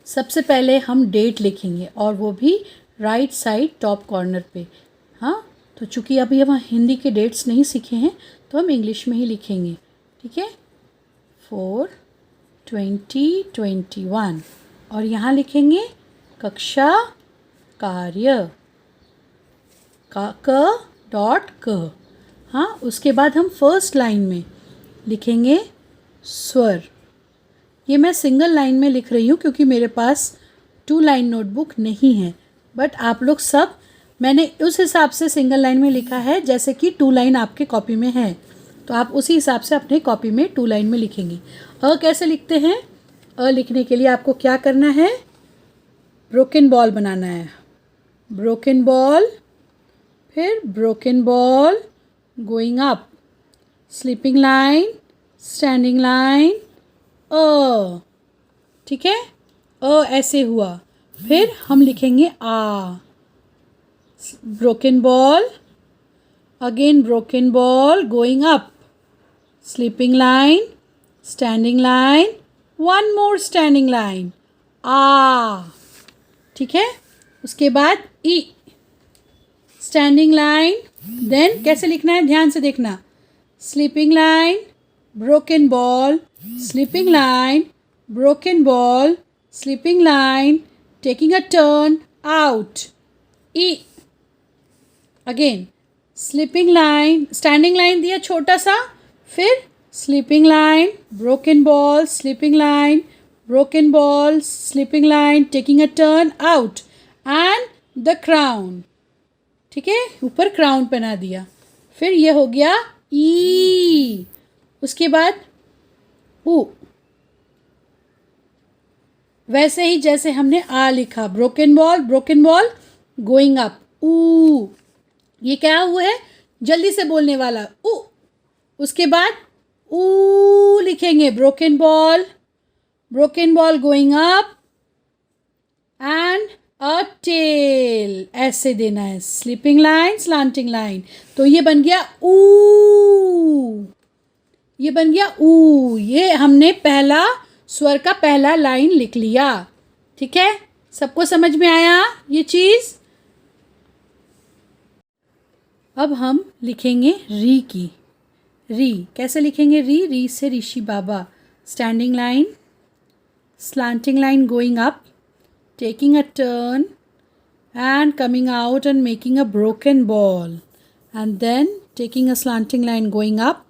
सबसे पहले हम डेट लिखेंगे और वो भी राइट साइड टॉप कॉर्नर पे। हाँ, तो चूँकि अभी हम हिंदी के डेट्स नहीं सीखे हैं तो हम इंग्लिश में ही लिखेंगे, ठीक है। 4/20/21 और यहाँ लिखेंगे कक्षा कार्य क. हाँ, उसके बाद हम फर्स्ट लाइन में लिखेंगे स्वर। ये मैं सिंगल लाइन में लिख रही हूँ क्योंकि मेरे पास 2 लाइन नोटबुक नहीं है, बट आप लोग सब मैंने उस हिसाब से सिंगल लाइन में लिखा है जैसे कि 2 लाइन आपके कॉपी में है, तो आप उसी हिसाब से अपने कॉपी में 2 लाइन में लिखेंगे। कैसे लिखते हैं? लिखने के लिए आपको क्या करना है? ब्रोकन बॉल बनाना है। ब्रोकन बॉल, फिर broken ball going up, sleeping line, standing line, ठीक है। ऐसे हुआ। फिर हम लिखेंगे आ। Broken ball, again broken ball going up, sleeping line, standing line, one more standing line, आ, ठीक है। उसके बाद ई, स्टैंडिंग लाइन, देन कैसे लिखना है ध्यान से देखना। Sleeping line, broken ball, sleeping line, broken ball, sleeping line, taking a turn, out. E. Again, sleeping line, standing line दिया छोटा सा, फिर sleeping line, broken ball, sleeping line, broken ball, sleeping line, taking a turn, out, and the crown. ठीक है, ऊपर crown पहना दिया। फिर ये हो गया ई। उसके बाद ऊ, वैसे ही जैसे हमने आ लिखा। ब्रोकन बॉल गोइंग अप, ऊ। ये क्या हुआ है? जल्दी से बोलने वाला ऊ। उसके बाद ऊ लिखेंगे। Broken ball going up and a tail, ऐसे देना है। स्लीपिंग लाइन, स्लांटिंग लाइन, तो ये बन गया ऊ। ये बन गया ऊ। ये हमने पहला स्वर का पहला लाइन लिख लिया, ठीक है। सबको समझ में आया ये चीज़? अब हम लिखेंगे री की। री कैसे लिखेंगे? री से ऋषि बाबा। Standing line, slanting line going up, taking a turn and coming out and making a broken ball, and then taking a slanting line going up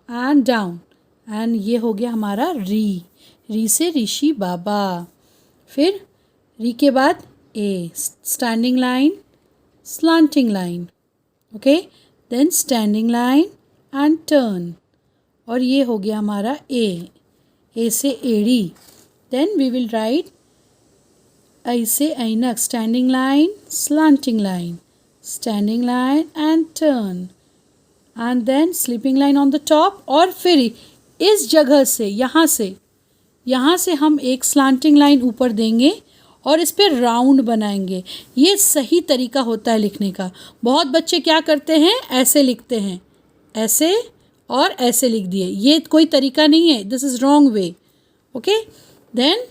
and down, and ये हो गया हमारा री। री से ऋषि बाबा। फिर री के बाद ए, standing line, slanting line, okay, then standing line and turn, और ये हो गया हमारा ए। ए से एड़ी, देन वी विल राइट ऐ से ऐनक, standing line, slanting line, standing line and turn, and then sleeping line on the top. और फिर इस जगह से यहाँ से हम एक स्लांटिंग लाइन ऊपर देंगे और इस पर राउंड बनाएंगे। ये सही तरीका होता है लिखने का। बहुत बच्चे क्या करते हैं, ऐसे लिखते हैं, ऐसे और ऐसे लिख दिए। ये कोई तरीका नहीं है, this is wrong way, okay. Then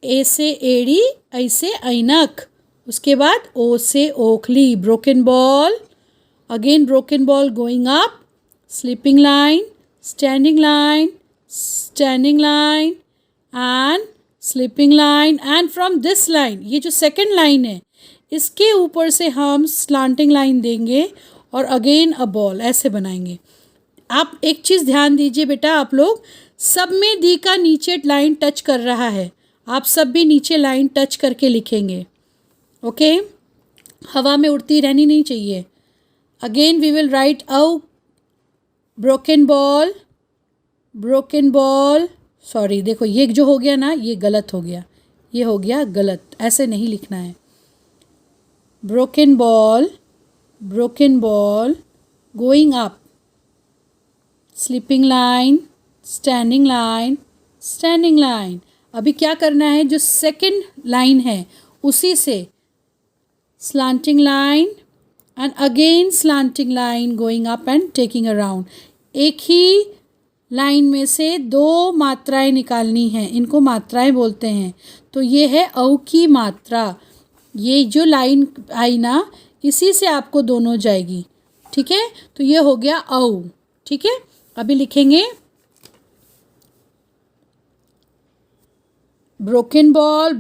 ए से एड़ी, ऐ से ऐनक, उसके बाद ओ से ओखली, broken ball, again broken ball going up, sleeping line, standing line, standing line and sleeping line, and from this line, ये जो सेकंड लाइन है इसके ऊपर से हम स्लांटिंग लाइन देंगे और अगेन अ बॉल, ऐसे बनाएंगे। आप एक चीज़ ध्यान दीजिए बेटा, आप लोग सब में दी का नीचे लाइन टच कर रहा है, आप सब भी नीचे लाइन टच करके लिखेंगे, ओके। हवा में उड़ती रहनी नहीं चाहिए। Again we will write a broken ball, sorry, देखो ये जो हो गया ना, ये गलत हो गया, ये हो गया गलत, ऐसे नहीं लिखना है। Broken ball going up, sleeping line, standing line. अभी क्या करना है, जो सेकंड लाइन है उसी से slanting line and again slanting line going up and taking around. एक ही लाइन में से दो मात्राएं निकालनी हैं, इनको मात्राएं बोलते हैं। तो ये है औ की मात्रा, ये जो लाइन आई ना इसी से आपको दोनों जाएगी, ठीक है। तो ये हो गया औ, ठीक है। अभी लिखेंगे broken ball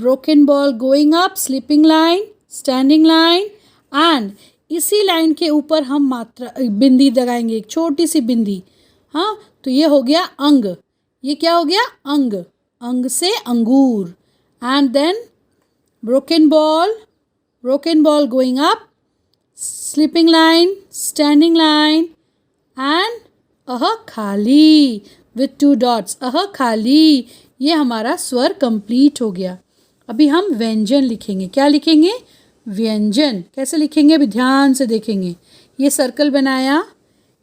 going up, sleeping line, standing line and इसी लाइन के ऊपर हम मात्रा बिंदी लगाएंगे, एक छोटी सी बिंदी। हाँ, तो ये हो गया अंग। ये क्या हो गया? अंग। अंग से अंगूर। And then broken ball going up, sleeping line, standing line and खाली with 2 dots, खाली। ये हमारा स्वर कंप्लीट हो गया। अभी हम व्यंजन लिखेंगे। क्या लिखेंगे? व्यंजन। कैसे लिखेंगे? अभी ध्यान से देखेंगे। ये सर्कल बनाया,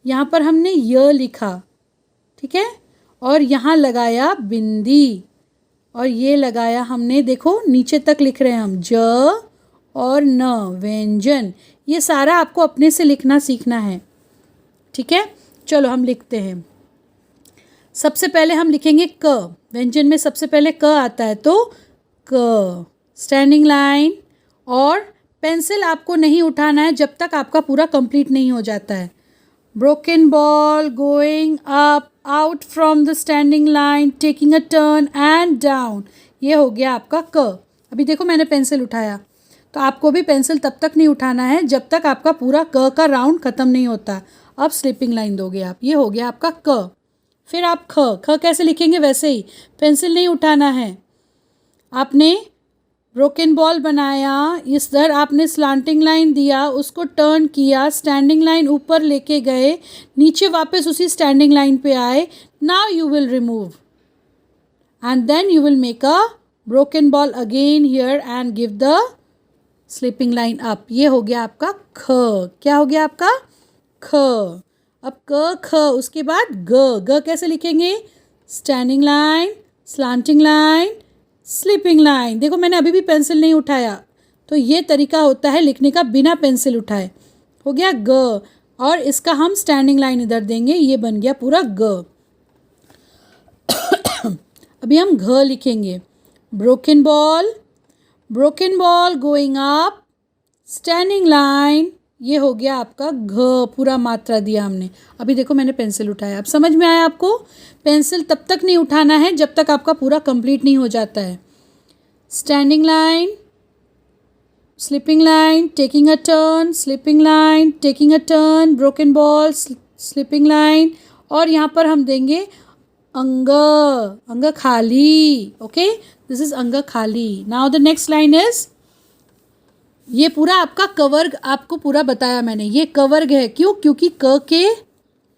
यहाँ पर हमने य लिखा, ठीक है, और यहाँ लगाया बिंदी, और ये लगाया हमने, देखो नीचे तक लिख रहे हैं हम, ज और न, व्यंजन। ये सारा आपको अपने से लिखना सीखना है, ठीक है। चलो हम लिखते हैं। सबसे पहले हम लिखेंगे क। व्यंजन में सबसे पहले क आता है, तो क। स्टैंडिंग लाइन, और पेंसिल आपको नहीं उठाना है जब तक आपका पूरा कंप्लीट नहीं हो जाता है। Broken ball going up out from the standing line, taking a turn and down. ये हो गया आपका क। अभी देखो मैंने पेंसिल उठाया, तो आपको भी पेंसिल तब तक नहीं उठाना है जब तक आपका पूरा क का राउंड ख़त्म नहीं होता। अब स्लिपिंग लाइन दोगे आप। ये हो गया आपका क। फिर आप ख। ख कैसे लिखेंगे? वैसे ही, पेंसिल नहीं उठाना है। आपने ब्रोकन बॉल बनाया, इधर आपने स्लांटिंग लाइन दिया, उसको टर्न किया, स्टैंडिंग लाइन ऊपर लेके गए, नीचे वापस उसी स्टैंडिंग लाइन पे आए। Now you will remove and then you will make a broken ball again here and give the slipping line up. ये हो गया आपका ख। क्या हो गया आपका? ख। अब क ख, उसके बाद ग। ग कैसे लिखेंगे? Standing line, slanting line, sleeping line. देखो मैंने अभी भी पेंसिल नहीं उठाया, तो ये तरीका होता है लिखने का बिना पेंसिल उठाए। हो गया ग, और इसका हम स्टैंडिंग लाइन इधर देंगे, ये बन गया पूरा ग। अभी हम घ लिखेंगे। Broken ball going up, standing line. ये हो गया आपका घ, पूरा मात्रा दिया हमने। अभी देखो मैंने पेंसिल उठाया। अब समझ में आया आपको? पेंसिल तब तक नहीं उठाना है जब तक आपका पूरा कंप्लीट नहीं हो जाता है। Standing line, slipping line, taking a turn, slipping line, taking a turn, broken ball, slipping line, और यहाँ पर हम देंगे अंग। अंग खाली। ओके, दिस इज अंग खाली। Now the next line is, ये पूरा आपका कवर्ग आपको पूरा बताया मैंने। ये कवर्ग है, क्यों? क्योंकि क के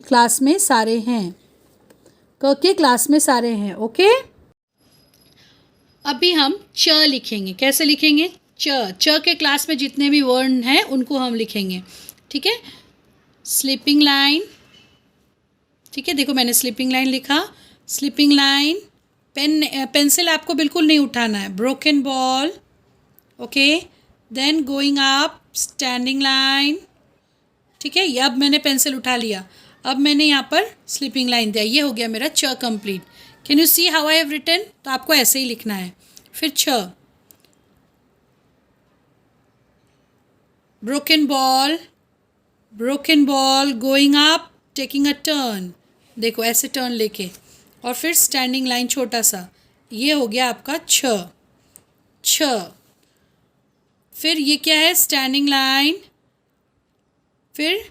क्लास में सारे हैं, क के क्लास में सारे हैं। ओके, अभी हम च लिखेंगे। कैसे लिखेंगे? च के क्लास में जितने भी वर्ण हैं उनको हम लिखेंगे, ठीक है। स्लीपिंग लाइन, ठीक है, देखो मैंने स्लीपिंग लाइन लिखा। स्लीपिंग लाइन, पेंसिल आपको बिल्कुल नहीं उठाना है। Broken ball, okay, then going up, standing line, ठीक है। ये अब मैंने पेंसिल उठा लिया, अब मैंने यहाँ पर स्लीपिंग लाइन दिया। ये हो गया मेरा च complete. Can you see how I have written? तो आपको ऐसे ही लिखना है। फिर छ, broken ball going up, taking a turn, देखो ऐसे टर्न लेके, और फिर स्टैंडिंग लाइन छोटा सा। ये हो गया आपका छ। फिर ये क्या है? स्टैंडिंग लाइन, फिर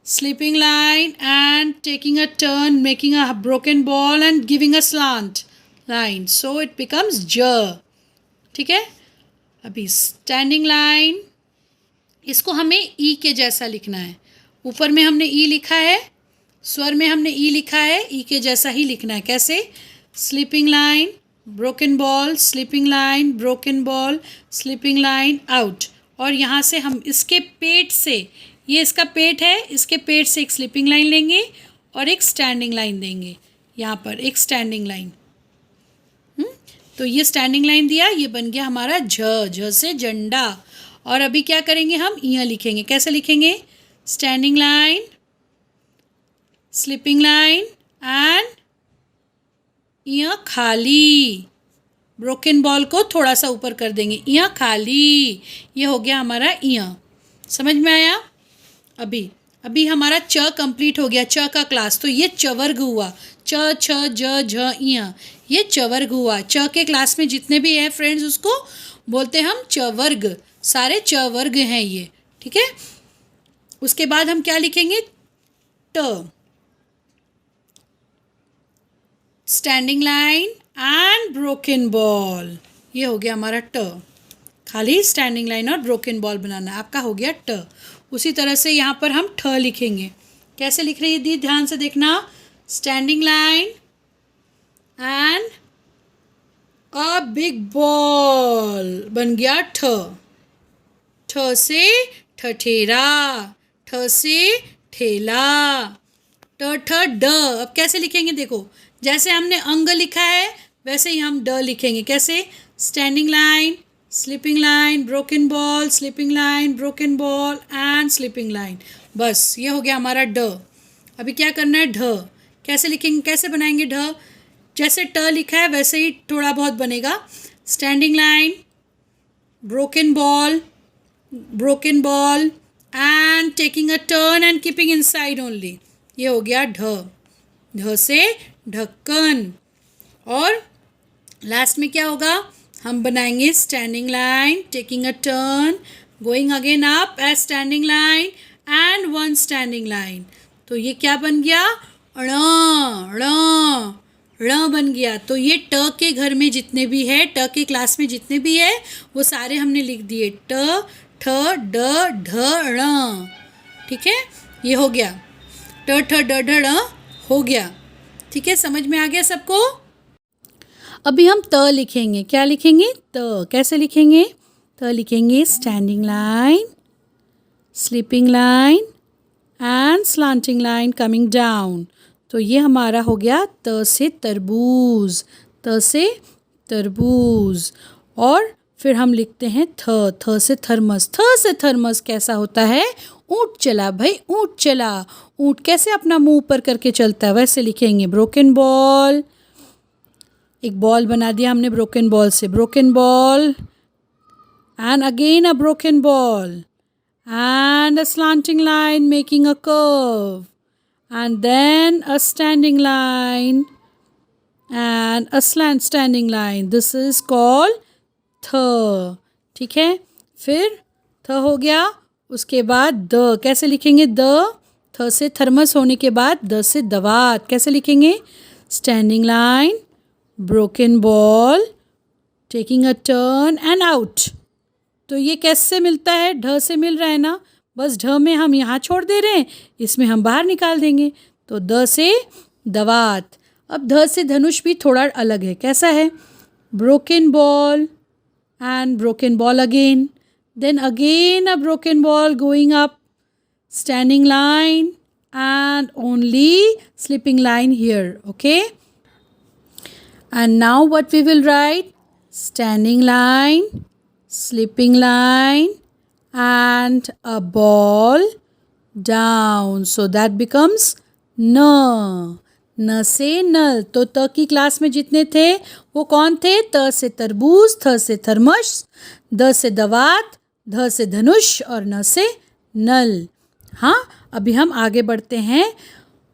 sleeping line and taking a turn, making a broken ball and giving a slant line, so it becomes ज, ठीक है। अभी स्टैंडिंग लाइन, इसको हमें ई के जैसा लिखना है। ऊपर में हमने ई लिखा है, स्वर में हमने ई लिखा है, ई के जैसा ही लिखना है। कैसे? Sleeping line, broken ball, sleeping line, broken ball, sleeping line, out. और यहाँ से हम इसके पेट से, ये इसका पेट है, इसके पेट से एक स्लीपिंग लाइन लेंगे और एक स्टैंडिंग लाइन देंगे। यहाँ पर एक स्टैंडिंग लाइन, तो ये स्टैंडिंग लाइन दिया, ये बन गया हमारा झ से झंडा। और अभी क्या करेंगे? हम यहाँ लिखेंगे। कैसे लिखेंगे? Standing line, sleeping line and इ खाली, ब्रोकन बॉल को थोड़ा सा ऊपर कर देंगे, इ खाली, ये हो गया हमारा इ। समझ में आया? अभी अभी हमारा च कंप्लीट हो गया, च का क्लास। तो ये चवर्ग हुआ, च छ ज झ इ, ये चवर्ग हुआ। च के क्लास में जितने भी हैं फ्रेंड्स उसको बोलते हैं हम चवर्ग, सारे चवर्ग हैं ये, ठीक है। उसके बाद हम क्या लिखेंगे? ट, standing line and broken ball, ये हो गया हमारा ट। खाली स्टैंडिंग लाइन और ब्रोकन बॉल बनाना, आपका हो गया ट। उसी तरह से यहाँ पर हम ठ लिखेंगे। कैसे लिख रही है दी, ध्यान से देखना। Standing line and a big ball, बन गया ठ। ठ से ठठेरा, ठ से ठेला, ट ठ ड। अब कैसे लिखेंगे देखो, जैसे हमने अंग लिखा है वैसे ही हम ड लिखेंगे। कैसे? Standing line, sleeping line, broken ball, sleeping line, broken ball and sleeping line. बस ये हो गया हमारा ड। अभी क्या करना है? ढ। कैसे लिखेंगे, कैसे बनाएंगे ढ? जैसे ट लिखा है वैसे ही थोड़ा बहुत बनेगा। Standing line, broken ball and taking a turn and keeping inside only, ये हो गया ढ। ढ से ढक्कन। और लास्ट में क्या होगा? हम बनाएंगे standing line, taking a turn, going again up as standing line and one standing line. तो ये क्या बन गया? ण, ण बन गया। तो ये ट के घर में जितने भी है, ट के क्लास में जितने भी है वो सारे हमने लिख दिए। ट, ठ, ड, ढ, ण, ठीक है। ये हो गया ट ठ ड ढ ण हो गया, ठीक है। समझ में आ गया सबको? अभी हम त लिखेंगे। क्या लिखेंगे? त। कैसे लिखेंगे? त लिखेंगे standing line, sleeping line and slanting line coming down. तो ये हमारा हो गया त से तरबूज, त से तरबूज। और फिर हम लिखते हैं थ, थ से थर्मस। थ से थर्मस कैसा होता है? ऊँट चला भाई, ऊँट चला। ऊँट कैसे अपना मुंह ऊपर करके चलता है, वैसे लिखेंगे। ब्रोकन बॉल, एक बॉल बना दिया हमने ब्रोकन बॉल से, broken ball and again a broken ball and a slanting line making a curve and then a standing line and a standing line, this is called थ, ठीक है। फिर थ हो गया। उसके बाद द, कैसे लिखेंगे? द, थ से थर्मस होने के बाद द से दवात, कैसे लिखेंगे? Standing line, broken ball, taking a turn and out. तो ये कैसे मिलता है? ढ से मिल रहा है ना, बस ढ में हम यहाँ छोड़ दे रहे हैं, इसमें हम बाहर निकाल देंगे। तो द से दवात। अब ध से धनुष भी थोड़ा अलग है। कैसा है? Broken ball and broken ball again, then again a broken ball going up, standing line and only slipping line here, okay. And now what we will write? Standing line, slipping line and a ball down, so that becomes न। न से नल। तो त की class में जितने थे वो कौन थे? त से तरबूज, थ से थर्मस, द से दवात, ध से धनुष और न से नल। हाँ, अभी हम आगे बढ़ते हैं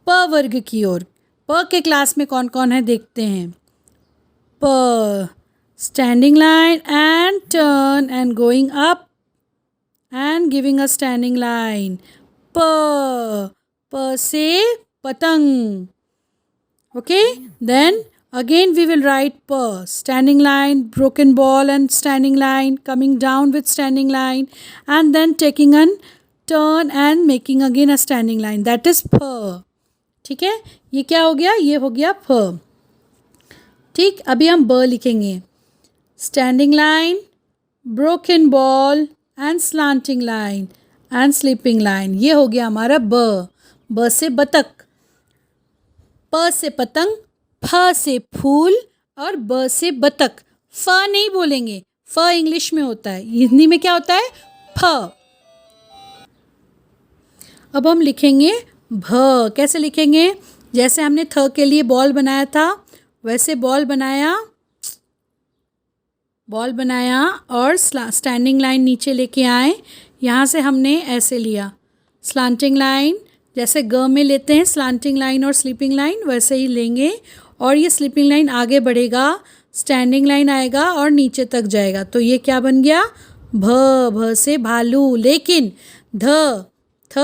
प वर्ग की ओर। प के क्लास में कौन कौन है देखते हैं। प, standing line and turn and going up and giving a standing line. प, प से पतंग, okay. Then again we will write p, standing line, broken ball and standing line, coming down with standing line and then taking an turn and making again a standing line, that is फ, ठीक है। ये क्या हो गया? ये हो गया फ, ठीक। अभी हम ब लिखेंगे। Standing line, broken ball and slanting line and sleeping line, ये हो गया हमारा ब। ब से बतख, प से पतंग, फ से फूल और ब से बतख। फ नहीं बोलेंगे, फ इंग्लिश में होता है, हिंदी में क्या होता है? फ। अब हम लिखेंगे भ। कैसे लिखेंगे? जैसे हमने थ के लिए बॉल बनाया था वैसे बॉल बनाया और स्टैंडिंग लाइन नीचे लेके आए। यहाँ से हमने ऐसे लिया स्लांटिंग लाइन, जैसे ग में लेते हैं स्लांटिंग लाइन और स्लीपिंग लाइन, वैसे ही लेंगे और ये स्लीपिंग लाइन आगे बढ़ेगा, स्टैंडिंग लाइन आएगा और नीचे तक जाएगा। तो ये क्या बन गया? भ से भालू। लेकिन ध, थ,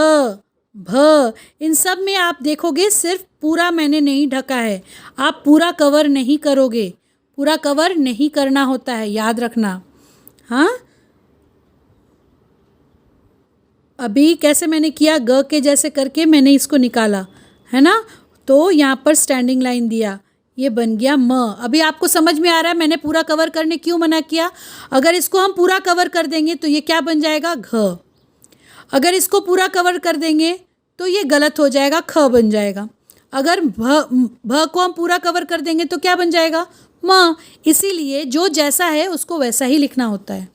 भ, इन सब में आप देखोगे सिर्फ पूरा मैंने नहीं ढका है, आप पूरा कवर नहीं करोगे, पूरा कवर नहीं करना होता है, याद रखना। हाँ, अभी कैसे मैंने किया, ग के जैसे करके मैंने इसको निकाला है ना, तो यहाँ पर स्टैंडिंग लाइन दिया, ये बन गया म। अभी आपको समझ में आ रहा है मैंने पूरा कवर करने क्यों मना किया? अगर इसको हम पूरा कवर कर देंगे तो ये क्या बन जाएगा? घ। अगर इसको पूरा कवर कर देंगे तो ये गलत हो जाएगा, ख बन जाएगा। अगर भ को हम पूरा कवर कर देंगे तो क्या बन जाएगा? म। इसीलिए जो जैसा है उसको वैसा ही लिखना होता है।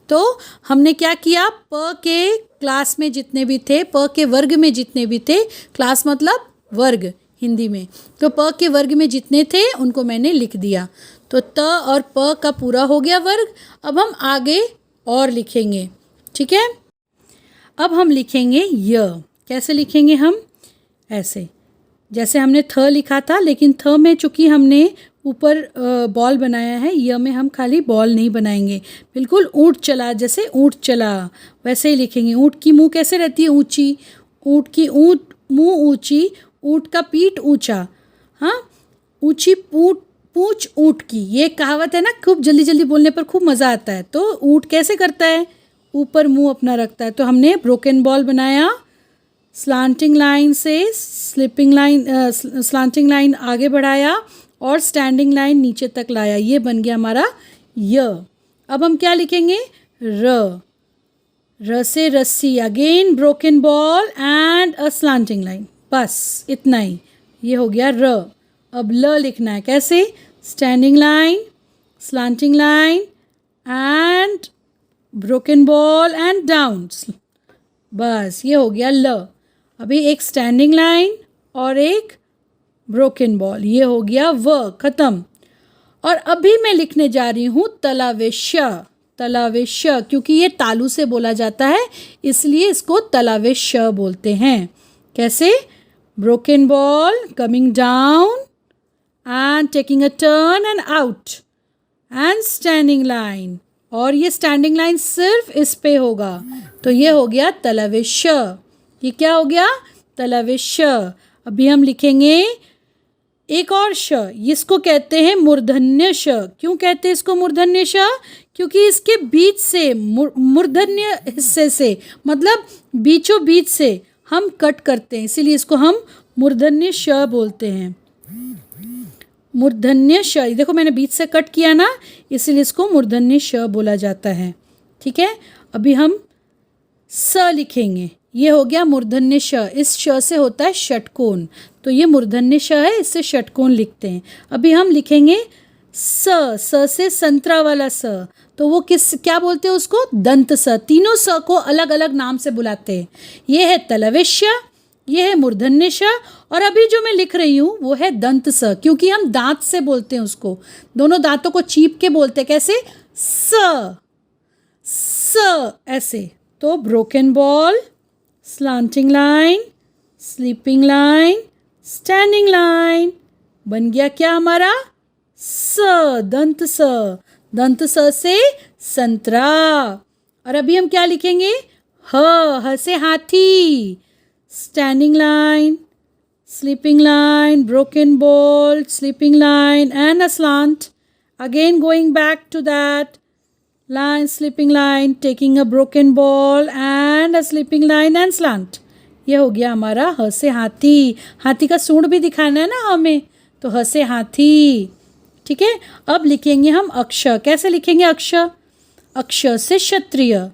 तो हमने क्या किया, प के क्लास में जितने भी थे, प के वर्ग में जितने भी थे, क्लास मतलब वर्ग हिंदी में, तो प के वर्ग में जितने थे उनको मैंने लिख दिया। तो त और प का पूरा हो गया वर्ग। अब हम आगे और लिखेंगे, ठीक है। अब हम लिखेंगे य। कैसे लिखेंगे हम? ऐसे, जैसे हमने थ लिखा था, लेकिन थ में चूँकि हमने ऊपर बॉल बनाया है, य में हम खाली बॉल नहीं बनाएंगे, बिल्कुल ऊँट चला, जैसे ऊँट चला वैसे ही लिखेंगे। ऊँट की मुँह कैसे रहती है? ऊँची। ऊँट की मुँह ऊँची, ऊँट का पीठ ऊँचा। हाँ, ऊँची पूँछ ऊँट की, ये कहावत है ना, खूब जल्दी जल्दी बोलने पर खूब मज़ा आता है। तो ऊँट कैसे करता है? ऊपर मुँह अपना रखता है। तो हमने ब्रोकन बॉल बनाया, स्लांटिंग लाइन से स्लांटिंग लाइन आगे बढ़ाया और स्टैंडिंग लाइन नीचे तक लाया, ये बन गया हमारा य। अब हम क्या लिखेंगे? र। र से रस्सी, again broken ball and a slanting line, बस इतना ही, ये हो गया र। अब ल लिखना है, कैसे? Standing line, slanting line and broken ball and down, बस ये हो गया ल। अभी एक स्टैंडिंग लाइन और एक ब्रोकन बॉल, ये हो गया व, खत्म। और अभी मैं लिखने जा रही हूँ तलावेश्य। तलावेश्य, क्योंकि ये तालू से बोला जाता है इसलिए इसको तलावेश्य बोलते हैं। कैसे? Broken ball coming down and taking a turn and out and standing line, और ये स्टैंडिंग लाइन सिर्फ इस पे होगा, तो ये हो गया तलावेश्य। ये क्या हो गया? तलावेश्य। अभी हम लिखेंगे एक और श, इसको कहते हैं मूर्धन्य श। क्यों कहते हैं इसको मूर्धन्य श? क्योंकि इसके बीच से, मूर्धन्य हिस्से से मतलब बीचों बीच से हम कट करते हैं, इसीलिए इसको हम मूर्धन्य श बोलते हैं। मूर्धन्य श, देखो मैंने बीच से कट किया ना, इसीलिए इसको मूर्धन्य श बोला जाता है, ठीक है। अभी हम स लिखेंगे, ये हो गया मूर्धन्य श। इस श से होता है षटकोण, तो ये मूर्धन्य श है, इससे षटकोण लिखते हैं। अभी हम लिखेंगे स। स से संतरा वाला स, तो वो क्या बोलते हैं उसको? दंत स। तीनों स को अलग अलग नाम से बुलाते हैं। ये है तलवेश्य, ये है मूर्धन्य श, और अभी जो मैं लिख रही हूँ वो है दंत स, क्योंकि हम दांत से बोलते हैं उसको, दोनों दांतों को चीप के बोलते हैं। कैसे? स, स, ऐसे। तो broken ball, slanting line, sleeping line, standing line, बन गया क्या हमारा? स, दंत स। दंत स से संतरा। और अभी हम क्या लिखेंगे? ह से हाथी, standing line, sleeping line, broken ball, sleeping line and a slant. Again going back to that line, sleeping line, taking a broken ball and a sleeping line and slant. ये हो गया हमारा ह से हाथी. हाथी का सूंड भी दिखाना है ना हमें, तो ह से हाथी. ठीक है. अब लिखेंगे हम अक्षर. कैसे लिखेंगे अक्षर? अक्षर से क्षत्रिय.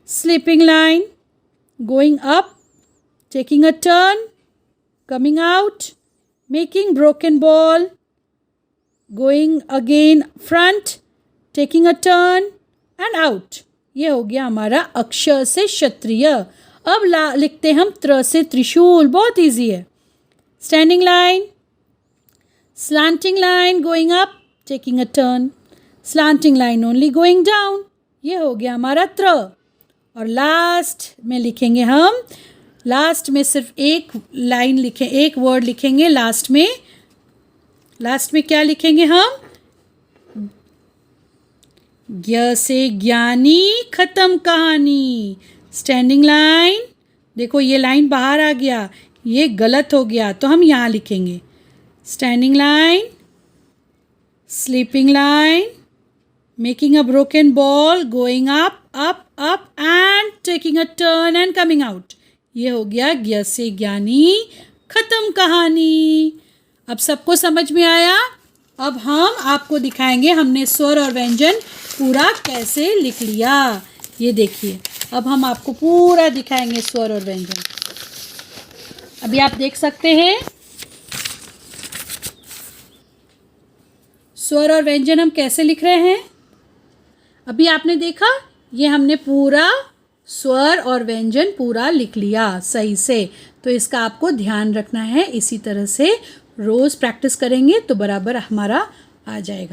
Sleeping line, going up, taking a turn, coming out, making broken ball, going again front, taking a turn and out. ये हो गया हमारा अक्षर से क्षत्रिय. अब लिखते हम त्र से त्रिशूल. बहुत इजी है. Standing line, Slanting line going up, taking a turn. Slanting line only going down. ये हो गया हमारा त्र. और लास्ट में लिखेंगे हम, लास्ट में सिर्फ एक लाइन लिखें, एक वर्ड लिखेंगे लास्ट में. लास्ट में क्या लिखेंगे हम? ज्ञ से ज्ञानी, खत्म कहानी. स्टैंडिंग लाइन, देखो ये लाइन बाहर आ गया, ये गलत हो गया, तो हम यहाँ लिखेंगे standing line, sleeping line, making a broken ball, going up up up and taking a turn and coming out. ये हो गया ज्ञ से ज्ञानी, खत्म कहानी. अब सबको समझ में आया? अब हम आपको दिखाएंगे हमने स्वर और व्यंजन पूरा कैसे लिख लिया. ये देखिए, अब हम आपको पूरा दिखाएंगे स्वर और व्यंजन. अभी आप देख सकते हैं स्वर और व्यंजन हम कैसे लिख रहे हैं. अभी आपने देखा, ये हमने पूरा स्वर और व्यंजन पूरा लिख लिया सही से. तो इसका आपको ध्यान रखना है. इसी तरह से रोज़ प्रैक्टिस करेंगे तो बराबर हमारा आ जाएगा.